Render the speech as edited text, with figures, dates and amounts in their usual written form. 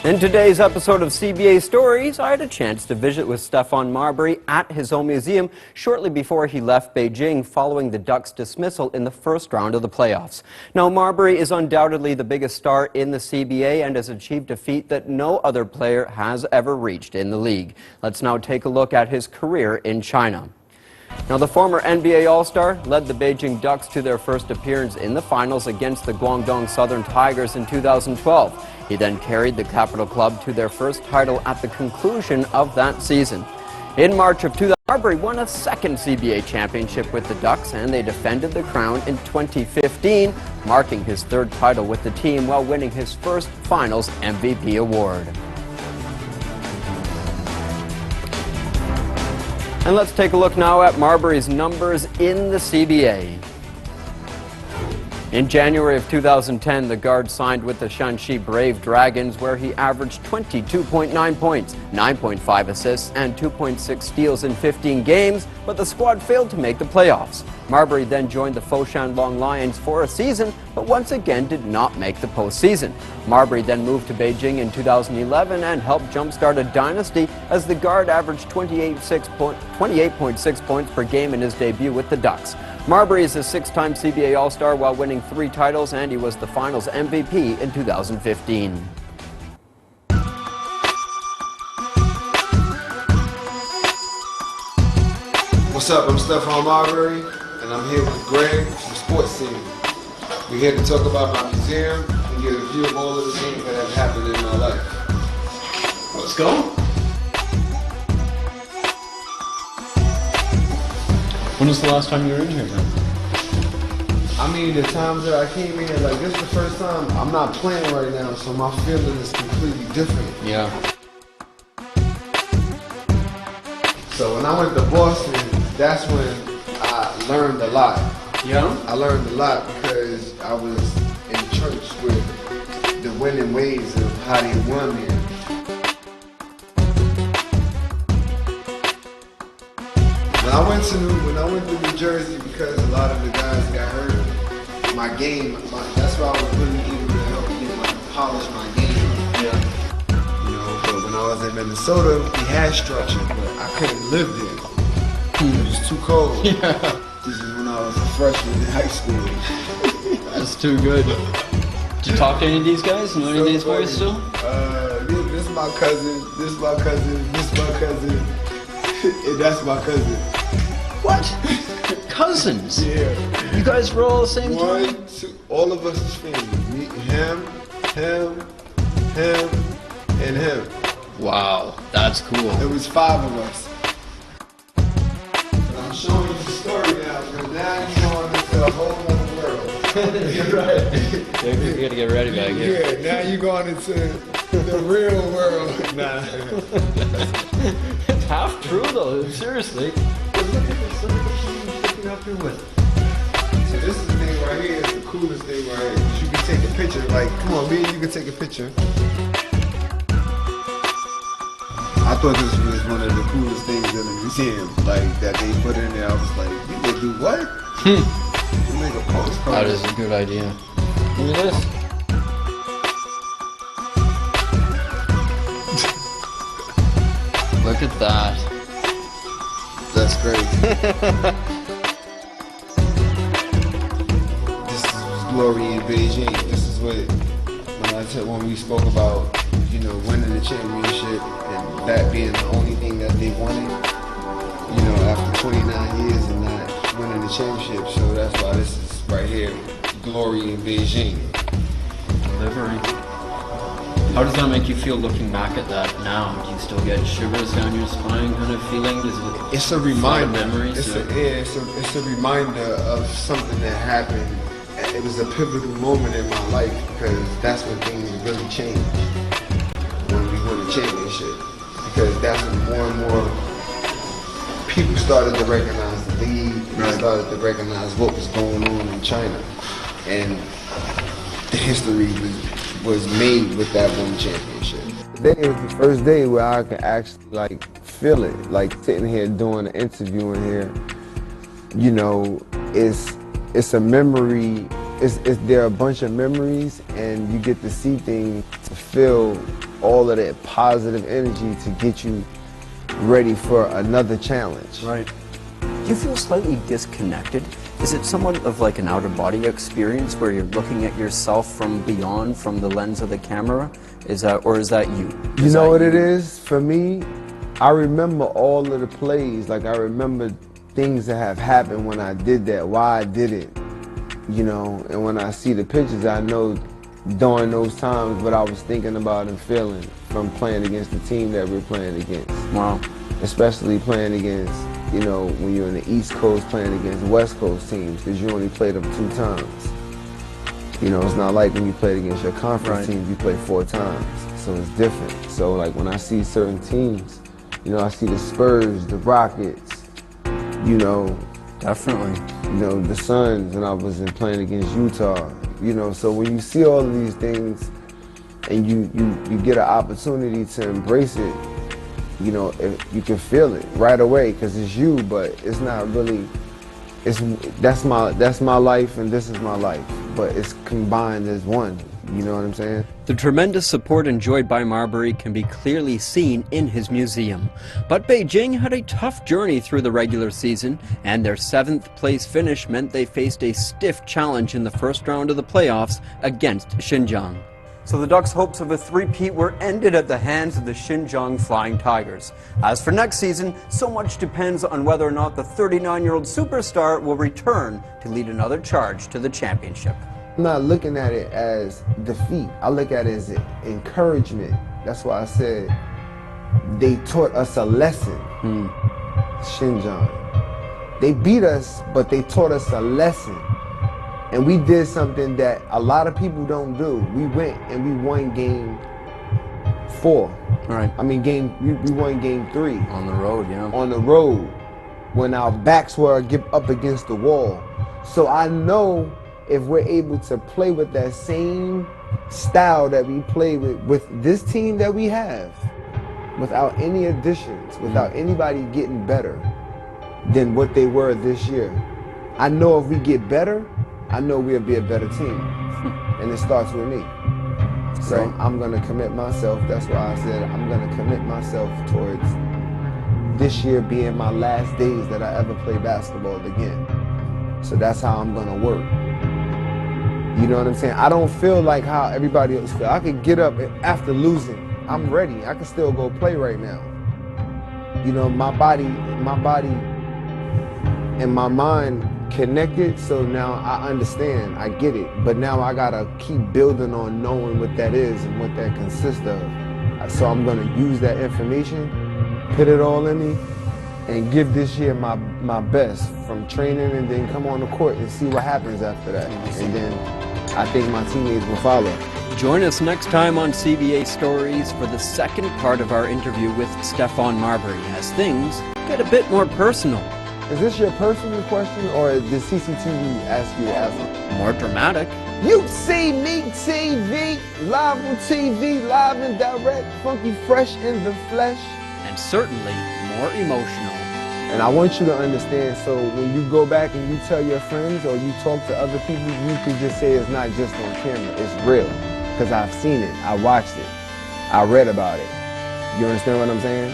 In today's episode of CBA Stories, I had a chance to visit with Stefan Marbury at his own museum shortly before he left Beijing following the Ducks' dismissal in the first round of the playoffs. Now, Marbury is undoubtedly the biggest star in the CBA and has achieved a feat that no other player has ever reached in the league. Let's now take a look at his career in China. Now, the former NBA All-Star led the Beijing Ducks to their first appearance in the finals against the Guangdong Southern Tigers in 2012. He then carried the Capital Club to their first title at the conclusion of that season. In March of 2000, Marbury won a second CBA championship with the Ducks, and they defended the crown in 2015, marking his third title with the team while winning his first Finals MVP award. And let's take a look now at Marbury's numbers in the CBA. In January of 2010, the guard signed with the Shanxi Brave Dragons, where he averaged 22.9 points, 9.5 assists, and 2.6 steals in 15 games, but the squad failed to make the playoffs. Marbury then joined the Foshan Long Lions for a season, but once again did not make the postseason. Marbury then moved to Beijing in 2011 and helped jumpstart a dynasty as the guard averaged 28.6 points per game in his debut with the Ducks. Marbury is a six-time CBA All-Star while winning 3 titles, and he was the Finals MVP in 2015. What's up? I'm Stefan Marbury, and I'm here with Greg from Sports Scene. We're here to talk about my museum and get a view of all of the things that have happened in my life. Let's go. When was the last time you were in here, man? I mean, the times that I came in here, like this is the first time. I'm not playing right now, so my feeling is completely different. Yeah. So when I went to Boston, that's when I learned a lot. Yeah? I learned a lot because I was in church with the winning ways of how they won here. When I went to New Jersey, because a lot of the guys got hurt, my game, that's why I was really eager to help me polish my game. Yeah. You know, but when I was in Minnesota, we had structure, but I couldn't live there. It was too cold. Yeah. This is when I was a freshman in high school. That's too good. Did you talk to any of these guys? Know any of these boys still? This is my cousin, this is my cousin, this is my cousin, and that's my cousin. What? Cousins? Yeah. You guys were all the same time? 1, 2, all of us is family. Me, him, and him. Wow, that's cool. It was 5 of us. And I'm showing you the story now, because now you're going into a whole other world. You're right. You gotta get ready back here. Yeah, now you're going into the real world. Nah. It's half true though, seriously. Look at this, look at what she's looking up here with. So this is the thing right here, is the coolest thing right here. You can take a picture, like, come on, me and you can take a picture. I thought this was one of the coolest things in the museum, like, that they put in there. I was like, you gonna do what? You make a postcard. That is a good idea. Look at this. Look at that. That's great. This is glory in Beijing. This is what, when we spoke about, you know, winning the championship and that being the only thing that they wanted, you know, after 29 years and not winning the championship. So that's why this is right here, glory in Beijing. Delivery. How does that make you feel looking back at that now? Do you still get shivers down your spine kind of feeling? It's a reminder. Memories. It's a reminder of something that happened. It was a pivotal moment in my life because that's when things really changed. When we won the championship. Because that's when more and more people started to recognize the league. They started to recognize what was going on in China. And the history was made with that one championship. Today was the first day where I could actually like feel it, like sitting here doing an interview in here. You know, it's a memory there are a bunch of memories, and you get to see things, to feel all of that positive energy to get you ready for another challenge. Right. Do you feel slightly disconnected? Is it somewhat of like an out-of-body experience where you're looking at yourself from beyond, from the lens of the camera? Is that you? You know what it is? For me, I remember all of the plays. Like, I remember things that have happened when I did that, why I did it, you know? And when I see the pictures, I know during those times what I was thinking about and feeling from playing against the team that we're playing against. Wow. Especially playing against, you know, when you're in the East Coast playing against West Coast teams, because you only played them 2 times. You know, it's not like when you played against your conference teams, you play 4 times. So it's different. So like when I see certain teams, you know, I see the Spurs, the Rockets, you know. Definitely. You know, the Suns, and I was playing against Utah. You know, so when you see all of these things and you get an opportunity to embrace it, you know, you can feel it right away because it's you, but it's not really, that's my life and this is my life, but it's combined as one, you know what I'm saying? The tremendous support enjoyed by Marbury can be clearly seen in his museum. But Beijing had a tough journey through the regular season, and their 7th place finish meant they faced a stiff challenge in the first round of the playoffs against Xinjiang. So the Ducks' hopes of a three-peat were ended at the hands of the Xinjiang Flying Tigers. As for next season, so much depends on whether or not the 39-year-old superstar will return to lead another charge to the championship. I'm not looking at it as defeat. I look at it as encouragement. That's why I said they taught us a lesson. Xinjiang. They beat us, but they taught us a lesson. And we did something that a lot of people don't do. We went and we won game 4. Right. I mean, we won game 3. On the road, yeah. On the road, when our backs were up against the wall. So I know if we're able to play with that same style that we play with this team that we have, without any additions, without anybody getting better than what they were this year, I know if we get better, I know we'll be a better team. And it starts with me. So I'm gonna commit myself. That's why I said I'm gonna commit myself towards this year being my last days that I ever play basketball again. So that's how I'm gonna work. You know what I'm saying? I don't feel like how everybody else feels. I could get up after losing. I'm ready. I can still go play right now. You know, my body and my mind connected, so now I understand, I get it. But now I gotta keep building on knowing what that is and what that consists of. So I'm gonna use that information, put it all in me, and give this year my best from training, and then come on the court and see what happens after that. And then I think my teammates will follow. Join us next time on CBA Stories for the second part of our interview with Stephon Marbury as things get a bit more personal. Is this your personal question, or did CCTV ask you to ask it? More dramatic. You see me TV, live on TV, live and direct, funky fresh in the flesh. And certainly more emotional. And I want you to understand, so when you go back and you tell your friends or you talk to other people, you can just say it's not just on camera, it's real. Because I've seen it, I watched it, I read about it. You understand what I'm saying?